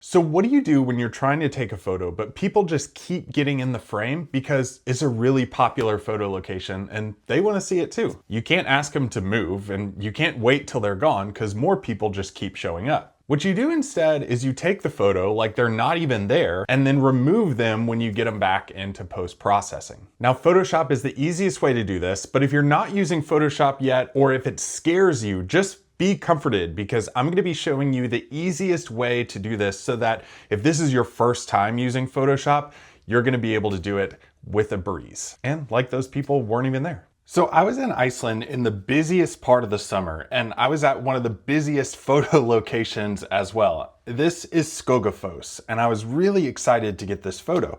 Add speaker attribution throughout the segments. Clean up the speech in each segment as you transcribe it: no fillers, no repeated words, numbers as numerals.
Speaker 1: So what do you do when you're trying to take a photo, but people just keep getting in the frame because it's a really popular photo location and they want to see it too? You can't ask them to move and you can't wait till they're gone because more people just keep showing up. What you do instead is you take the photo like they're not even there and then remove them when you get them back into post-processing. Now, Photoshop is the easiest way to do this, but if you're not using Photoshop yet, or if it scares you, just be comforted because I'm going to be showing you the easiest way to do this so that if this is your first time using Photoshop, you're going to be able to do it with a breeze. And like those people weren't even there. So I was in Iceland in the busiest part of the summer, and I was at one of the busiest photo locations as well. This is Skogafoss, and I was really excited to get this photo.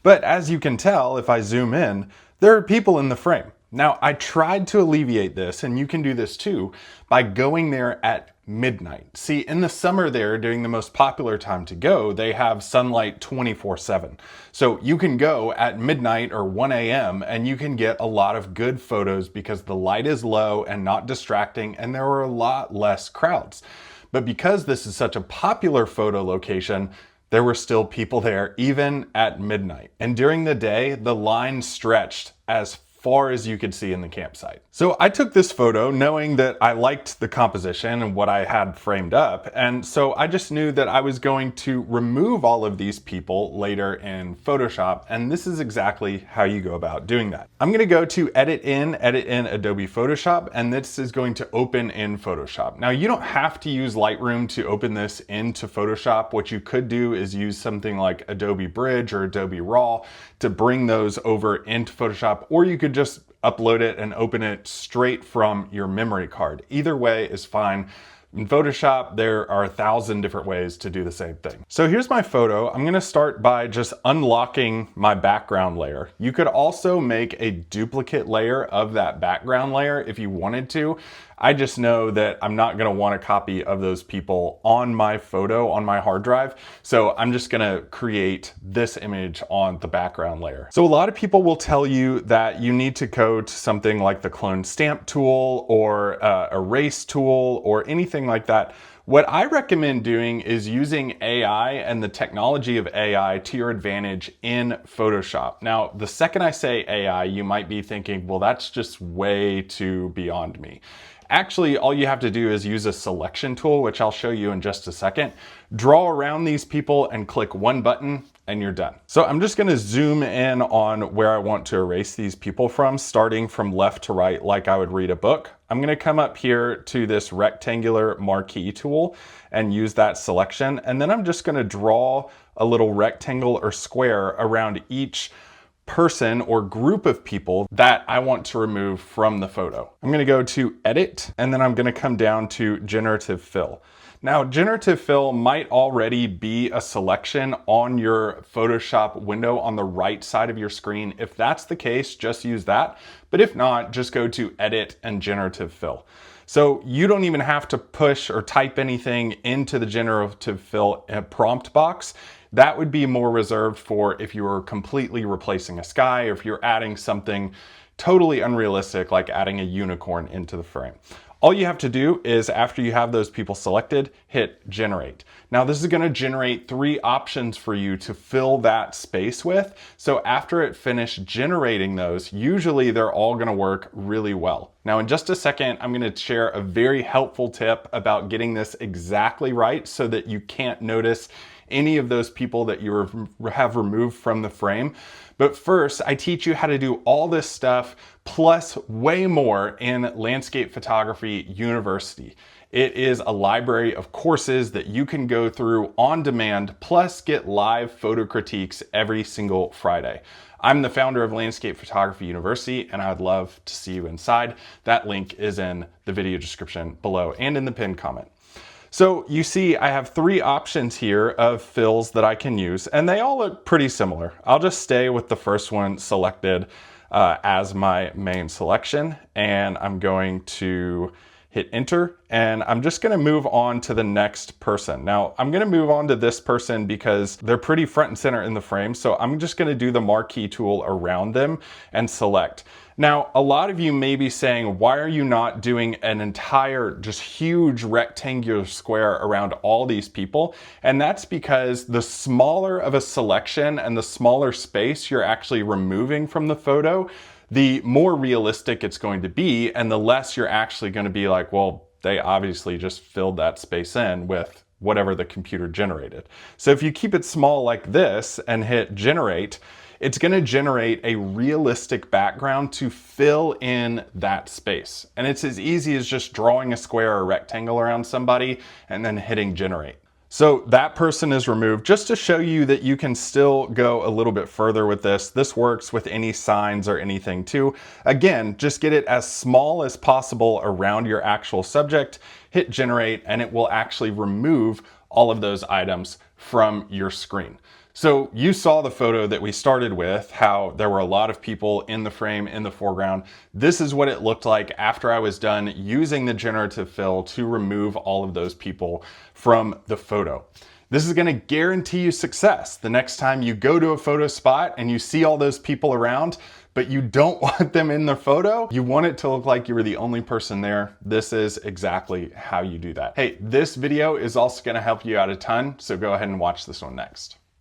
Speaker 1: But as you can tell, if I zoom in, there are people in the frame. Now, I tried to alleviate this, and you can do this too, by going there at midnight. See, in the summer there, during the most popular time to go, they have sunlight 24/7. So you can go at midnight or 1 a.m. and you can get a lot of good photos because the light is low and not distracting, and there are a lot less crowds. But because this is such a popular photo location, there were still people there even at midnight. And during the day, the line stretched as far as you could see in the campsite. So I took this photo knowing that I liked the composition and what I had framed up. And so I just knew that I was going to remove all of these people later in Photoshop. And this is exactly how you go about doing that. I'm gonna go to Edit in Adobe Photoshop, and this is going to open in Photoshop. Now you don't have to use Lightroom to open this into Photoshop. What you could do is use something like Adobe Bridge or Adobe Raw to bring those over into Photoshop, or you could just upload it and open it straight from your memory card. Either way is fine. In Photoshop, there are 1,000 different ways to do the same thing. So here's my photo. I'm gonna start by just unlocking my background layer. You could also make a duplicate layer of that background layer if you wanted to. I just know that I'm not gonna want a copy of those people on my photo, on my hard drive. So I'm just gonna create this image on the background layer. So a lot of people will tell you that you need to go to something like the clone stamp tool or erase tool or anything like that. What I recommend doing is using AI and the technology of AI to your advantage in Photoshop. Now, the second I say AI, you might be thinking, well, that's just way too beyond me. Actually, all you have to do is use a selection tool, which I'll show you in just a second. Draw around these people and click one button and you're done. So I'm just gonna zoom in on where I want to erase these people from, starting from left to right like I would read a book. I'm gonna come up here to this rectangular marquee tool and use that selection. And then I'm just gonna draw a little rectangle or square around each person or group of people that I want to remove from the photo. I'm gonna go to Edit, and then I'm gonna come down to Generative Fill. Now, Generative Fill might already be a selection on your Photoshop window on the right side of your screen. If that's the case, just use that. But if not, just go to Edit and Generative Fill. So you don't even have to push or type anything into the Generative Fill prompt box. That would be more reserved for if you were completely replacing a sky or if you're adding something totally unrealistic, like adding a unicorn into the frame. All you have to do is, after you have those people selected, hit Generate. Now this is gonna generate 3 options for you to fill that space with. So after it finished generating those, usually they're all gonna work really well. Now in just a second, I'm gonna share a very helpful tip about getting this exactly right so that you can't notice any of those people that you have removed from the frame. But first, I teach you how to do all this stuff plus way more in Landscape Photography University. It is a library of courses that you can go through on demand, plus get live photo critiques every single Friday. I'm the founder of Landscape Photography University, and I'd love to see you inside. That link is in the video description below and in the pinned comment. So you see I have 3 options here of fills that I can use, and they all look pretty similar. I'll just stay with the first one selected as my main selection, and I'm going to hit enter, and I'm just gonna move on to the next person. Now, I'm gonna move on to this person because they're pretty front and center in the frame, so I'm just gonna do the marquee tool around them and select. Now, a lot of you may be saying, why are you not doing an entire, just huge rectangular square around all these people? And that's because the smaller of a selection and the smaller space you're actually removing from the photo, the more realistic it's going to be, and the less you're actually going to be like, well, they obviously just filled that space in with whatever the computer generated. So if you keep it small like this and hit generate, it's going to generate a realistic background to fill in that space. And it's as easy as just drawing a square or rectangle around somebody and then hitting generate. So that person is removed. Just to show you that you can still go a little bit further with this. This works with any signs or anything too. Again, just get it as small as possible around your actual subject, hit generate, and it will actually remove all of those items from your screen. So you saw the photo that we started with, how there were a lot of people in the frame in the foreground. This is what it looked like after I was done using the generative fill to remove all of those people from the photo. This is going to guarantee you success. The next time you go to a photo spot and you see all those people around, but you don't want them in the photo, you want it to look like you were the only person there. This is exactly how you do that. Hey, this video is also going to help you out a ton, so go ahead and watch this one next.